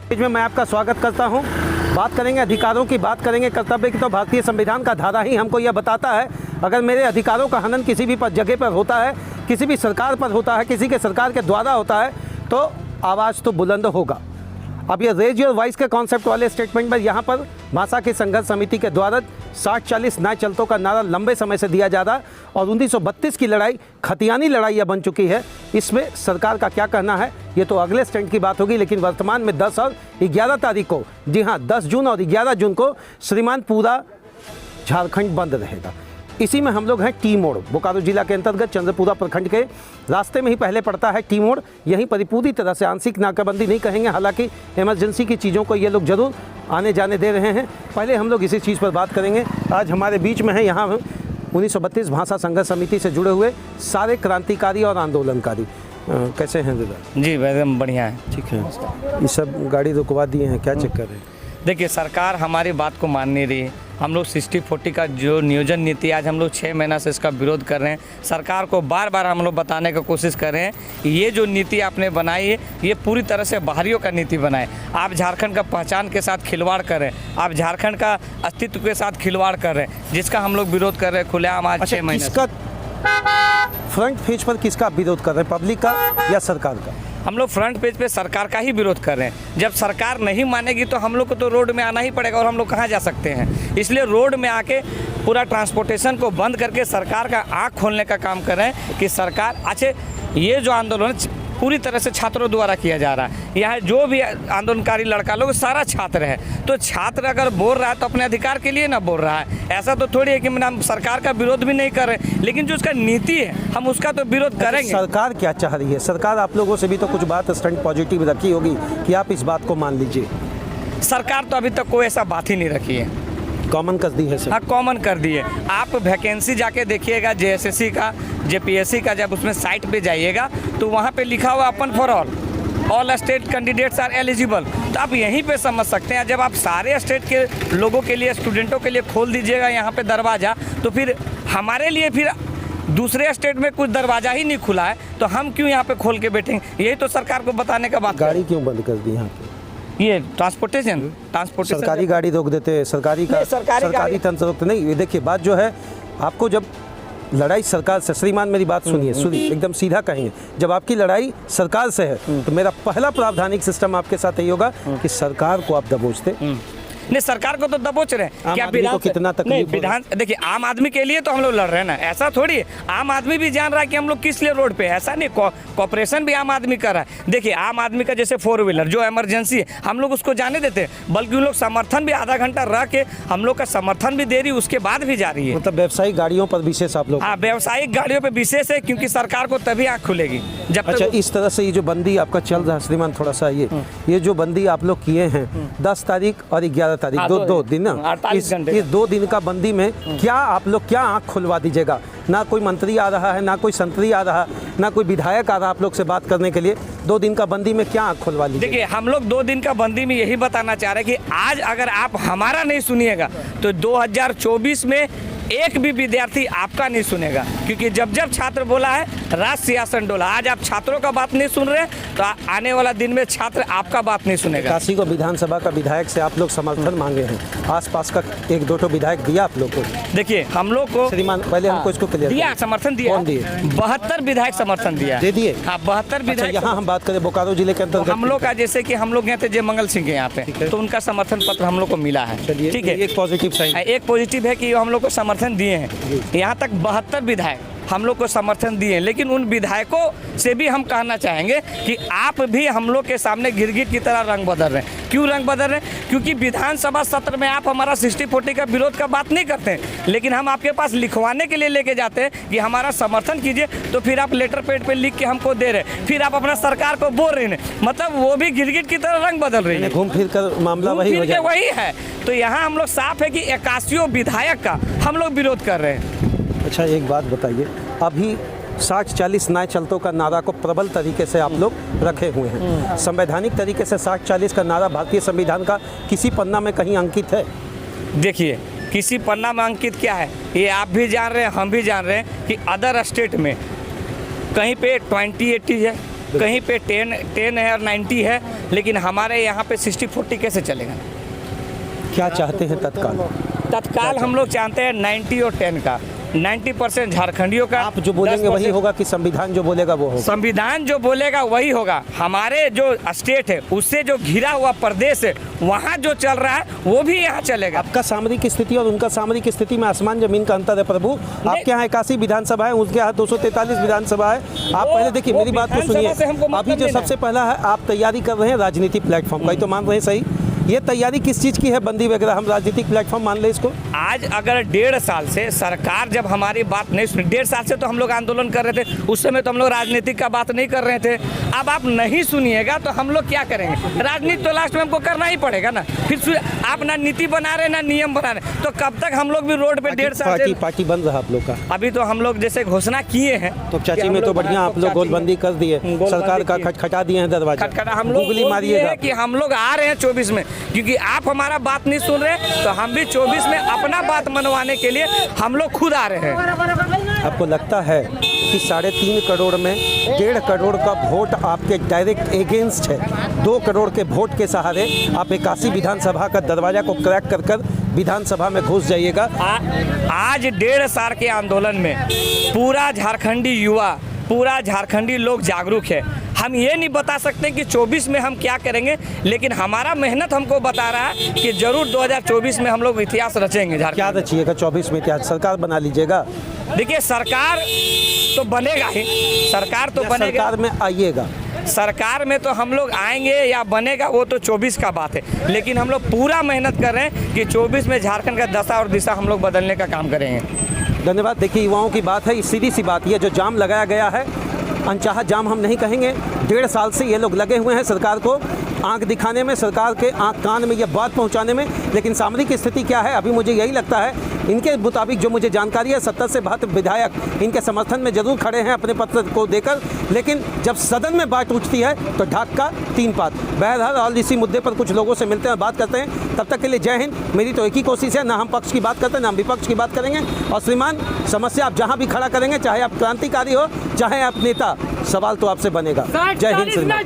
में मैं आपका स्वागत करता हूं। बात करेंगे अधिकारों की, बात करेंगे कर्तव्य की। तो भारतीय संविधान का धारा ही हमको यह बताता है, अगर मेरे अधिकारों का हनन किसी भी जगह पर होता है, किसी भी सरकार पर होता है, किसी के सरकार के द्वारा होता है, तो आवाज़ तो बुलंद होगा। अब ये रेज योर वॉइस के कॉन्सेप्ट वाले स्टेटमेंट में यहाँ पर भाषा की संघर्ष समिति के द्वारा 60-40 न्याय चलतों का नारा लंबे समय से दिया जा रहा है और 1932 की लड़ाई खतियानी लड़ाई बन चुकी है। इसमें सरकार का क्या कहना है ये तो अगले स्टैंड की बात होगी, लेकिन वर्तमान में 10 और 11 तारीख को, जी हाँ 10 जून और 11 जून को श्रीमान पूरा झारखंड बंद रहेगा। इसी में हम लोग हैं टी मोड़। बोकारो जिला के अंतर्गत चंद्रपुरा प्रखंड के रास्ते में ही पहले पड़ता है टी मोड़। यहीं पर पूरी तरह से आंशिक नाकाबंदी नहीं कहेंगे, हालांकि इमरजेंसी की चीज़ों को ये लोग जरूर आने जाने दे रहे हैं। पहले हम लोग इसी चीज़ पर बात करेंगे। आज हमारे बीच में है यहाँ 1932 भाषा संघर्ष समिति से जुड़े हुए सारे क्रांतिकारी और आंदोलनकारी। कैसे हैं दादा? जी एकदम बढ़िया है। ठीक है। ये सब गाड़ी रुकवा दिए हैं, क्या चक्कर है? देखिए सरकार हमारी बात को मान नहीं रही है। हम लोग 60-40 का जो नियोजन नीति, आज हम लोग 6 महीना से इसका विरोध कर रहे हैं। सरकार को बार बार हम लोग बताने की कोशिश कर रहे हैं कि ये जो नीति आपने बनाई है ये पूरी तरह से बाहरियों का नीति बनाए। आप झारखंड का पहचान के साथ खिलवाड़ कर रहे हैं, आप झारखंड का अस्तित्व के साथ खिलवाड़ कर रहे हैं, जिसका हम लोग विरोध कर रहे हैं खुलेआम आज 6 महीने। किसका फ्रंट पेज पर किसका विरोध कर रहे हैं, पब्लिक का या सरकार का? हम लोग फ्रंट पेज पे सरकार का ही विरोध कर रहे हैं। जब सरकार नहीं मानेगी तो हम लोग को तो रोड में आना ही पड़ेगा, और हम लोग कहाँ जा सकते हैं। इसलिए रोड में आके पूरा ट्रांसपोर्टेशन को बंद करके सरकार का आँख खोलने का काम कर रहे हैं कि सरकार अच्छे ये जो आंदोलन पूरी तरह से छात्रों द्वारा किया जा रहा है। यहाँ जो भी आंदोलनकारी लड़का लोग सारा छात्र है, तो छात्र अगर बोल रहा है तो अपने अधिकार के लिए ना बोल रहा है। ऐसा तो थोड़ी है कि हम सरकार का विरोध भी नहीं कर रहे, लेकिन जो उसका नीति है हम उसका तो विरोध करेंगे। सरकार क्या चाह रही है? सरकार आप लोगों से भी तो कुछ बात स्टैंड पॉजिटिव रखी होगी कि आप इस बात को मान लीजिए। सरकार तो अभी तक कोई ऐसा बात ही नहीं रखी है, कॉमन कर दी है सर। हाँ कॉमन कर दिए। आप वैकेंसी जाके देखिएगा JSSC का, JPSC का, जब उसमें साइट पे जाइएगा तो वहाँ पे लिखा हुआ open for all state candidates are eligible. तो आप यहीं पे समझ सकते हैं, जब आप सारे स्टेट के लोगों के लिए, स्टूडेंटों के लिए खोल दीजिएगा यहाँ पे दरवाज़ा, तो फिर हमारे लिए फिर दूसरे स्टेट में कुछ दरवाज़ा ही नहीं खुला है, तो हम क्यों यहाँ पे खोल के बैठेंगे? यही तो सरकार को बताने का बात। गाड़ी क्यों बंद कर दी यहाँ पे? ये ट्रांसपोर्टेशन सरकारी गाड़ी रोक देते, सरकारी तंत्र रोकते नहीं। देखिए बात जो है, आपको जब लड़ाई सरकार से, श्रीमान मेरी बात सुनिए एकदम सीधा कहेंगे, जब आपकी लड़ाई सरकार से है तो मेरा पहला प्रावधानिक सिस्टम आपके साथ यही होगा कि सरकार को आप दबोचते। नहीं, सरकार को तो दबोच रहे हैं। क्या विधान कितना तकलीफ? विधान देखिए, आम आदमी के लिए तो हम लोग लड़ रहे हैं ना, ऐसा थोड़ी है। आम आदमी भी जान रहा है कि हम लोग किस लिए रोड पे है, ऐसा नहीं। कॉपरेशन भी आम आदमी कर रहा है। देखिए आम आदमी का जैसे 4 व्हीलर जो इमरजेंसी है, हम लोग उसको जाने देते हैं, बल्कि उन लोग समर्थन भी आधा घंटा रह के हम लोग का समर्थन भी दे रही, उसके बाद भी जा रही है। मतलब व्यावसायिक गाड़ियों पर विशेष आप लोग? हाँ, व्यावसायिक गाड़ियों पर विशेष है, क्योंकि सरकार को तभी आँख खुलेगी जब। अच्छा, इस तरह से ये जो बंदी आपका चल रहा है श्रीमान, थोड़ा सा ये जो बंदी आप लोग किए हैं 10 तारीख और 11 तारीख, दो दिन ना, 48 घंटे, इस 2 दिन का बंदी में क्या आप लोग क्या आंख खुलवा दीजिएगा? ना कोई मंत्री आ रहा है, ना कोई संतरी आ रहा, ना कोई विधायक आ रहा आप लोग से बात करने के लिए। 2 दिन का बंदी में क्या आंख खुलवा लीजिए? देखिए हम लोग 2 दिन का बंदी में यही बताना चाह रहे हैं कि आज अगर आप हमारा नहीं सुनिएगा तो 2024 में एक भी विद्यार्थी आपका नहीं सुनेगा, क्योंकि जब जब छात्र बोला है राज सिंहासन डोला। आज आप छात्रों का बात नहीं सुन रहे तो आने वाला दिन में छात्र आपका बात नहीं सुनेगा। काशी को विधानसभा का विधायक से आप लोग समर्थन मांगे हैं, आसपास का 1-2 तो विधायक दिया आप लोग को? देखिए हम लोग को श्रीमान पहले हमको इसको क्लियर दिया, समर्थन दिया। कौन दिए? 72 विधायक समर्थन दिया, दे दिए। हाँ 72 विधायक। यहाँ हम बात करें बोकारो जिले के अंतर्गत, हम लोग का जैसे कि हम लोग यहाँ थे जय मंगल सिंह के यहाँ पे, तो उनका समर्थन पत्र हम लोग को मिला है। ठीक है, एक पॉजिटिव साइन, एक पॉजिटिव है कि हम लोग को समर्थन दिए हैं। यहाँ तक 72 विधायक हम लोग को समर्थन दिए, लेकिन उन विधायकों से भी हम कहना चाहेंगे कि आप भी हम लोग के सामने गिरगिट की तरह रंग बदल रहे हैं। क्यों रंग बदल रहे हैं? क्योंकि विधानसभा सत्र में आप हमारा 60-40 का विरोध का बात नहीं करते हैं, लेकिन हम आपके पास लिखवाने के लिए लेके जाते हैं कि हमारा समर्थन कीजिए, तो फिर आप लेटर पैड पे लिख के हमको दे रहे हैं, फिर आप अपना सरकार को बोल रहे हैं। मतलब वो भी गिरगिट की तरह रंग बदल रही है, घूम फिर कर मामला वही है। तो यहाँ हम लोग साफ है कि 81 विधायक का हम लोग विरोध कर रहे हैं। अच्छा एक बात बताइए, अभी 60-40 न्याय चलतों का नारा को प्रबल तरीके से आप लोग रखे हुए हैं। संवैधानिक तरीके से 60-40 का नारा भारतीय संविधान का किसी पन्ना में कहीं अंकित है? देखिए किसी पन्ना में अंकित क्या है ये आप भी जान रहे हैं, हम भी जान रहे हैं कि अदर स्टेट में कहीं पे 2080 है, कहीं पे 10 है और 90 है, लेकिन हमारे यहाँ पे 60-40 कैसे चलेगा? क्या चाहते हैं तत्काल? तत्काल हम लोग चाहते हैं 90 और 10 का, 90% झारखंडियों का। आप जो बोलेंगे वही होगा कि संविधान जो बोलेगा वो होगा? संविधान जो बोलेगा वही होगा। हमारे जो स्टेट है उससे जो घिरा हुआ प्रदेश है वहाँ जो चल रहा है वो भी यहाँ चलेगा। आपका सामरिक स्थिति और उनका सामरिक स्थिति में आसमान जमीन का अंतर है प्रभु। आपके यहाँ 81 विधानसभा है, उसके यहाँ 243 विधानसभा है। आप पहले देखिए, मेरी बात को सुनिए। अभी जो सबसे पहला है, आप तैयारी कर रहे हैं राजनीतिक प्लेटफॉर्म का, ये तो मान रहे हैं सही। ये तैयारी किस चीज़ की है? बंदी वगैरह, हम राजनीतिक प्लेटफॉर्म मान ले इसको। आज अगर 1.5 साल से सरकार जब हमारी बात नहीं सुनी, 1.5 साल से तो हम लोग आंदोलन कर रहे थे, उस समय तो हम लोग राजनीतिक का बात नहीं कर रहे थे। अब आप नहीं सुनिएगा तो हम लोग क्या करेंगे? राजनीति तो लास्ट में हमको करना ही पड़ेगा ना। फिर आप ना नीति बना रहे ना नियम बना रहे, तो कब तक हम लोग भी रोड पे 1.5 साल से पार्टी बंद रहा आप लोग का? अभी तो हम लोग जैसे घोषणा किए हैं तो चाची में तो बढ़िया आप लोग गोलबंदी कर दिए, सरकार का खटखटा दिए हैं दरवाजा। खटखटा हम लोग गोली मारिएगा कि हम लोग आ रहे हैं 24 में, क्योंकि आप हमारा बात नहीं सुन रहे, तो हम भी 24 में अपना बात मनवाने के लिए हम लोग खुद आ रहे हैं। आपको लगता है कि 3.5 करोड़ में 1.5 करोड़ का वोट आपके डायरेक्ट एगेंस्ट है? 2 करोड़ के वोट के सहारे आप 81 विधानसभा का दरवाजा को क्रैक कर विधानसभा में घुस जाइएगा। आज 1.5 साल के आंदोलन में पूरा झारखंडी युवा, पूरा झारखंडी लोग जागरूक है। हम ये नहीं बता सकते कि 24 में हम क्या करेंगे, लेकिन हमारा मेहनत हमको बता रहा है कि जरूर 2024 में हम लोग इतिहास रचेंगे। क्या रचिएगा 24 में? इतिहास? सरकार बना लीजिएगा? देखिए, सरकार तो बनेगा ही, सरकार तो बनेगा। सरकार में आइएगा? सरकार में तो हम लोग आएंगे या बनेगा वो तो 24 का बात है, लेकिन हम लोग पूरा मेहनत कर रहे हैं कि 24 में झारखंड का दशा और दिशा हम लोग बदलने का काम करेंगे। धन्यवाद। देखिए, युवाओं की बात है, सीधी सी बात, ये जो जाम लगाया गया है, अनचाहा जाम हम नहीं कहेंगे। 1.5 साल से ये लोग लगे हुए हैं सरकार को आंख दिखाने में, सरकार के आंख कान में ये बात पहुंचाने में। लेकिन सामरिक स्थिति क्या है? अभी मुझे यही लगता है, इनके मुताबिक जो मुझे जानकारी है, 70 से 72 विधायक इनके समर्थन में जरूर खड़े हैं अपने पत्र को देकर, लेकिन जब सदन में बात उठती है तो ढाक का 3 पात। बहरहाल और इसी मुद्दे पर कुछ लोगों से मिलते हैं, बात करते हैं। तब तक के लिए जय हिंद। मेरी तो एक ही कोशिश है, ना हम पक्ष की बात करते हैं ना हम विपक्ष की बात करेंगे। और श्रीमान, समस्या आप जहाँ भी खड़ा करेंगे, चाहे आप क्रांतिकारी हो चाहे आप नेता, सवाल तो आपसे बनेगा। जय हिंद श्रीमान।